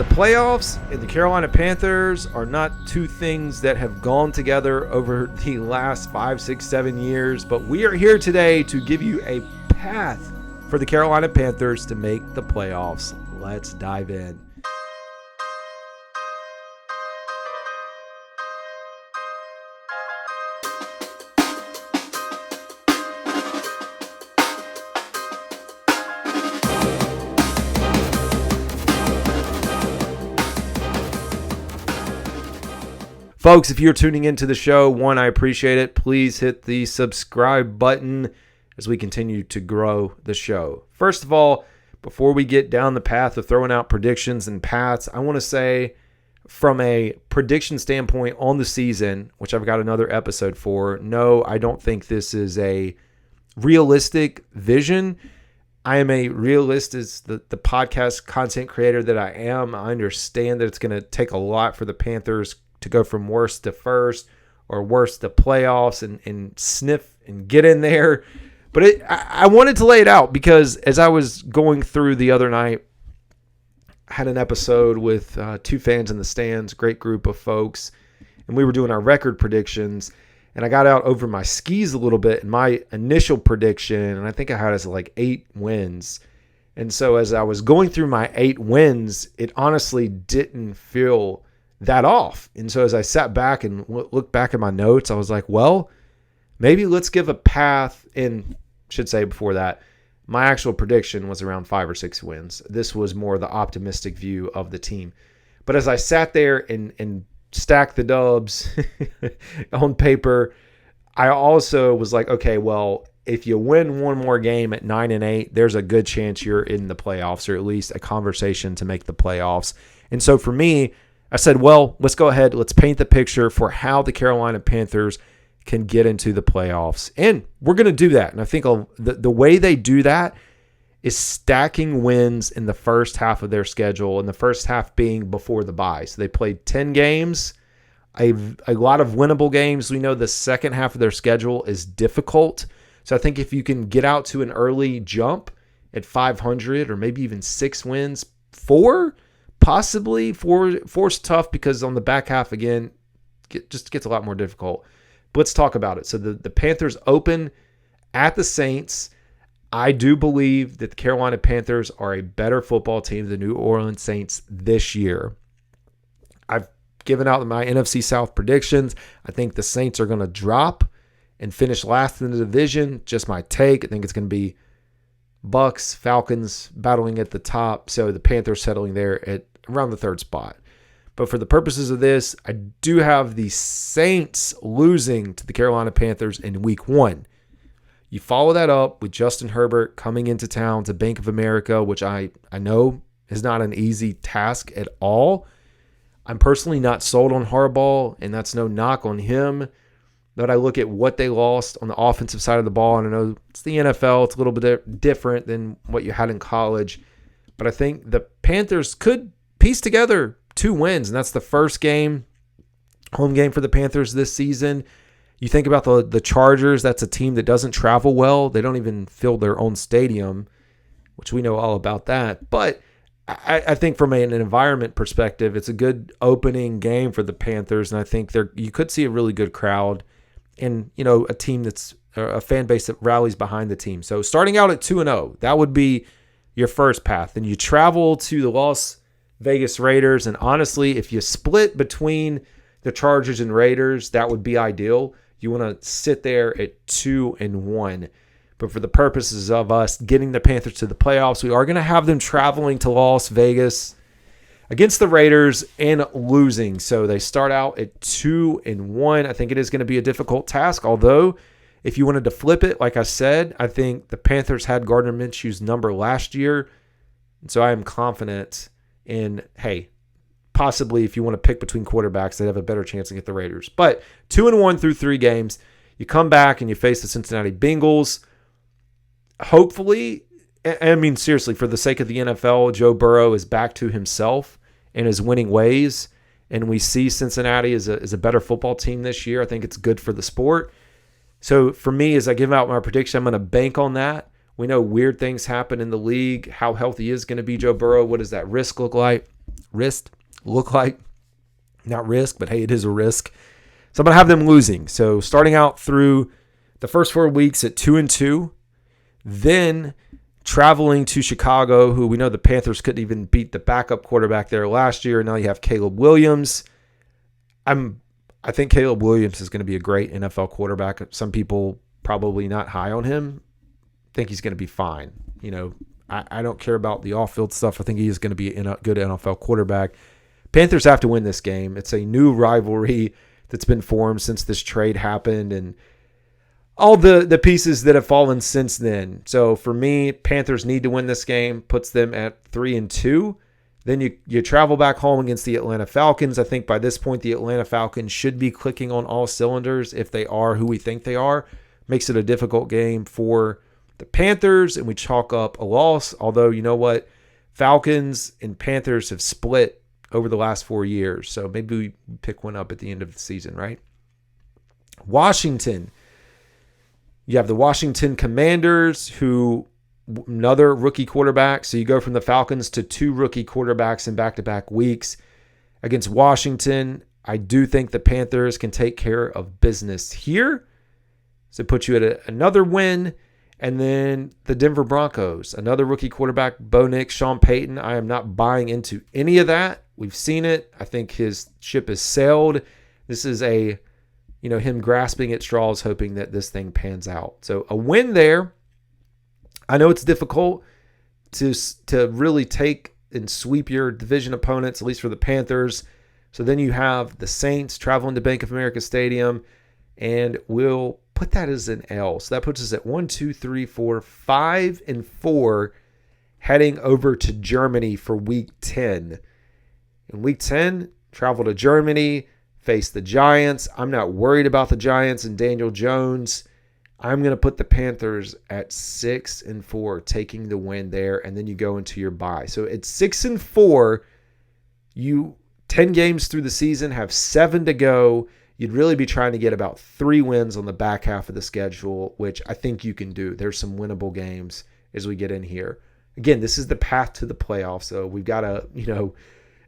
The playoffs and the Carolina Panthers are not two things that have gone together over the last 5, 6, 7 years, but we are here today to give you a path for the Carolina Panthers to make the playoffs. Let's dive in. Folks, if you're tuning into the show, one, I appreciate it. Please hit the subscribe button as we continue to grow the show. First of all, before we get down the path of throwing out predictions and paths, I want to say from a prediction standpoint on the season, which I've got another episode for, no, I don't think this is a realistic vision. I am a realist as the podcast content creator that I am. I understand that it's going to take a lot for the Panthers to go from worst to first or worst to playoffs and sniff and get in there. But I wanted to lay it out because as I was going through the other night, I had an episode with two fans in the stands, great group of folks, and we were doing our record predictions. And I got out over my skis a little bit, and my initial prediction, and I think I had us like 8 wins. And so as I was going through my 8 wins, it honestly didn't feel that off. And so as I sat back and looked back at my notes, I was like, well, maybe let's give a path. And should say before that, my actual prediction was around 5 or 6 wins. This was more the optimistic view of the team. But as I sat there and stacked the dubs on paper, I also was like, okay, well, if you win one more game at 9-8, there's a good chance you're in the playoffs, or at least a conversation to make the playoffs. And so for me, I said, well, let's go ahead. Let's paint the picture for how the Carolina Panthers can get into the playoffs. And we're going to do that. And I think the way they do that is stacking wins in the first half of their schedule, and the first half being before the bye. So they played 10 games, a lot of winnable games. We know the second half of their schedule is difficult. So I think if you can get out to an early jump at 500 or maybe even 6 wins, 4 possibly. Four's tough because on the back half, again, just gets a lot more difficult. But let's talk about it. So the Panthers open at the Saints. I do believe that the Carolina Panthers are a better football team than the New Orleans Saints this year. I've given out my NFC South predictions. I think the Saints are going to drop and finish last in the division. Just my take. I think it's going to be Bucks, Falcons battling at the top. So the Panthers settling there at around the 3rd spot. But for the purposes of this, I do have the Saints losing to the Carolina Panthers in week 1. You follow that up with Justin Herbert coming into town to Bank of America, which I know is not an easy task at all. I'm personally not sold on Harbaugh, and that's no knock on him. But I look at what they lost on the offensive side of the ball, and I know it's the NFL. It's a little bit different than what you had in college. But I think the Panthers could piece together 2 wins, and that's the first game, home game for the Panthers this season. You think about the Chargers, that's a team that doesn't travel well. They don't even fill their own stadium, which we know all about that. But I think from an environment perspective, it's a good opening game for the Panthers, and I think you could see a really good crowd and, a team that's a fan base that rallies behind the team. So starting out at 2-0, that would be your first path. And you travel to the Las Vegas Raiders, and honestly, if you split between the Chargers and Raiders, that would be ideal. You want to sit there at 2-1. But for the purposes of us getting the Panthers to the playoffs, we are going to have them traveling to Las Vegas against the Raiders and losing. So they start out at 2-1. I think it is going to be a difficult task, although if you wanted to flip it, like I said, I think the Panthers had Gardner Minshew's number last year. And so I am confident in, hey, possibly if you want to pick between quarterbacks, they'd have a better chance to get the Raiders. But 2-1 through 3 games. You come back and you face the Cincinnati Bengals. Hopefully, I mean, seriously, for the sake of the NFL, Joe Burrow is back to himself and his winning ways. And we see Cincinnati as a better football team this year. I think it's good for the sport. So for me, as I give out my prediction, I'm going to bank on that. We know weird things happen in the league. How healthy is going to be Joe Burrow? What does that risk look like? look like. Not risk, but hey, it is a risk. So I'm going to have them losing. So starting out through the first 4 weeks at 2-2, then traveling to Chicago, who we know the Panthers couldn't even beat the backup quarterback there last year. Now you have Caleb Williams. I think Caleb Williams is going to be a great NFL quarterback. Some people probably not high on him. Think he's going to be fine. I don't care about the off-field stuff. I think he is going to be a good NFL quarterback. Panthers have to win this game. It's a new rivalry that's been formed since this trade happened and all the pieces that have fallen since then. So for me, Panthers need to win this game, puts them at 3-2. Then you travel back home against the Atlanta Falcons. I think by this point, the Atlanta Falcons should be clicking on all cylinders if they are who we think they are. Makes it a difficult game for the Panthers, and we chalk up a loss. Although, you know what? Falcons and Panthers have split over the last 4 years. So maybe we pick one up at the end of the season, right? Washington. You have the Washington Commanders, who another rookie quarterback. So you go from the Falcons to 2 rookie quarterbacks in back-to-back weeks. Against Washington, I do think the Panthers can take care of business here. So it puts you at another win. And then the Denver Broncos, another rookie quarterback, Bo Nix, Sean Payton. I am not buying into any of that. We've seen it. I think his ship has sailed. This is him grasping at straws, hoping that this thing pans out. So a win there. I know it's difficult to really take and sweep your division opponents, at least for the Panthers. So then you have the Saints traveling to Bank of America Stadium, and we'll put that as an L. So that puts us at 5-4, heading over to Germany for Week 10. In Week 10, travel to Germany, face the Giants. I'm not worried about the Giants and Daniel Jones. I'm going to put the Panthers at 6-4, taking the win there, and then you go into your bye. So at 6-4, you 10 games through the season, have 7 to go. You'd really be trying to get about 3 wins on the back half of the schedule, which I think you can do. There's some winnable games as we get in here. Again, this is the path to the playoffs, so we've got to,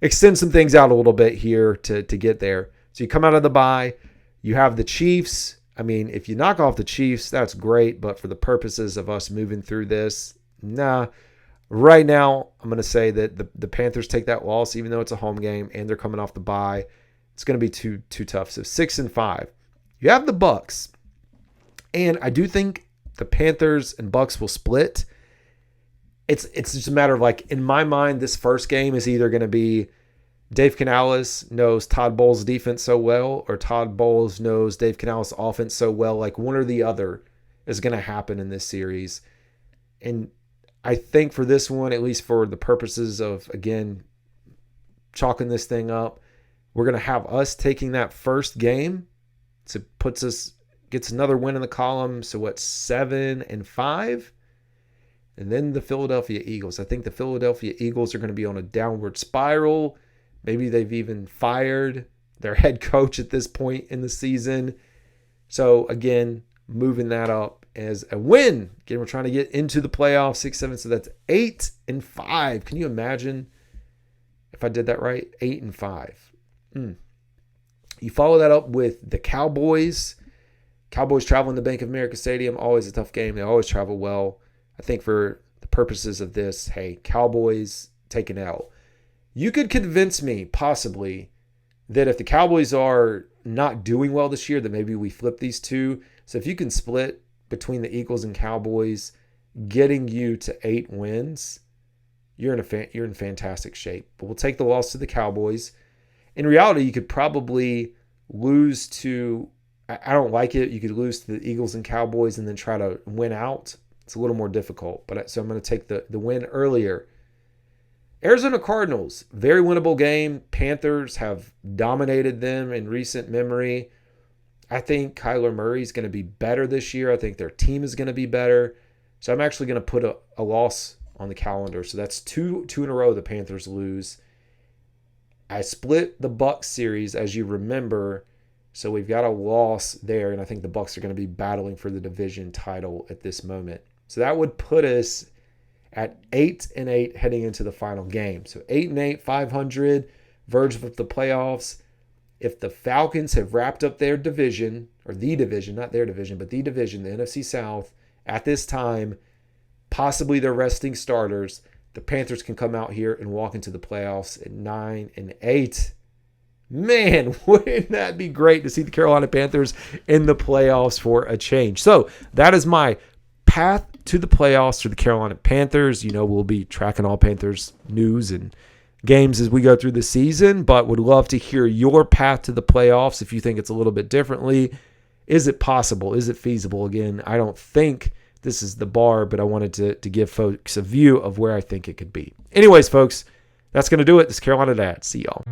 extend some things out a little bit here to get there. So you come out of the bye, you have the Chiefs. I mean, if you knock off the Chiefs, that's great, but for the purposes of us moving through this, nah. Right now, I'm going to say that the Panthers take that loss, even though it's a home game and they're coming off the bye. It's going to be too tough. So 6-5. You have the Bucs, and I do think the Panthers and Bucs will split. It's just a matter of, in my mind, this first game is either going to be Dave Canales knows Todd Bowles' defense so well, or Todd Bowles knows Dave Canales' offense so well. One or the other is going to happen in this series. And I think for this one, at least for the purposes of, again, chalking this thing up, we're going to have us taking that first game. So it gets another win in the column. So 7-5? And then the Philadelphia Eagles. I think the Philadelphia Eagles are going to be on a downward spiral. Maybe they've even fired their head coach at this point in the season. So again, moving that up as a win. Again, we're trying to get into the playoffs, 6-7. So that's 8-5. Can you imagine if I did that right? 8-5. You follow that up with the Cowboys. Cowboys traveling to Bank of America Stadium. Always a tough game. They always travel well. I think for the purposes of this, hey, Cowboys take an L. You could convince me, possibly, that if the Cowboys are not doing well this year, that maybe we flip these two. So if you can split between the Eagles and Cowboys, getting you to 8 wins, you're in fantastic shape. But we'll take the loss to the Cowboys. In reality, you could probably lose to, I don't like it, you could lose to the Eagles and Cowboys and then try to win out. It's a little more difficult, so I'm going to take the win earlier. Arizona Cardinals, very winnable game. Panthers have dominated them in recent memory. I think Kyler Murray is going to be better this year. I think their team is going to be better. So I'm actually going to put a loss on the calendar. So that's two in a row the Panthers lose. I split the Bucs series, as you remember. So we've got a loss there, and I think the Bucs are going to be battling for the division title at this moment. So that would put us at 8-8 heading into the final game. So 8-8, 500, verge of the playoffs. If the Falcons have wrapped up their division, or the division, not their division, but the division, the NFC South, at this time, possibly their resting starters, the Panthers can come out here and walk into the playoffs at 9-8. Man, wouldn't that be great to see the Carolina Panthers in the playoffs for a change? So that is my path to the playoffs for the Carolina Panthers. You know, we'll be tracking all Panthers news and games as we go through the season, but would love to hear your path to the playoffs if you think it's a little bit differently. Is it possible? Is it feasible? Again, I don't think this is the bar, but I wanted to give folks a view of where I think it could be. Anyways, folks, that's going to do it. This is Carolina Dad. See y'all.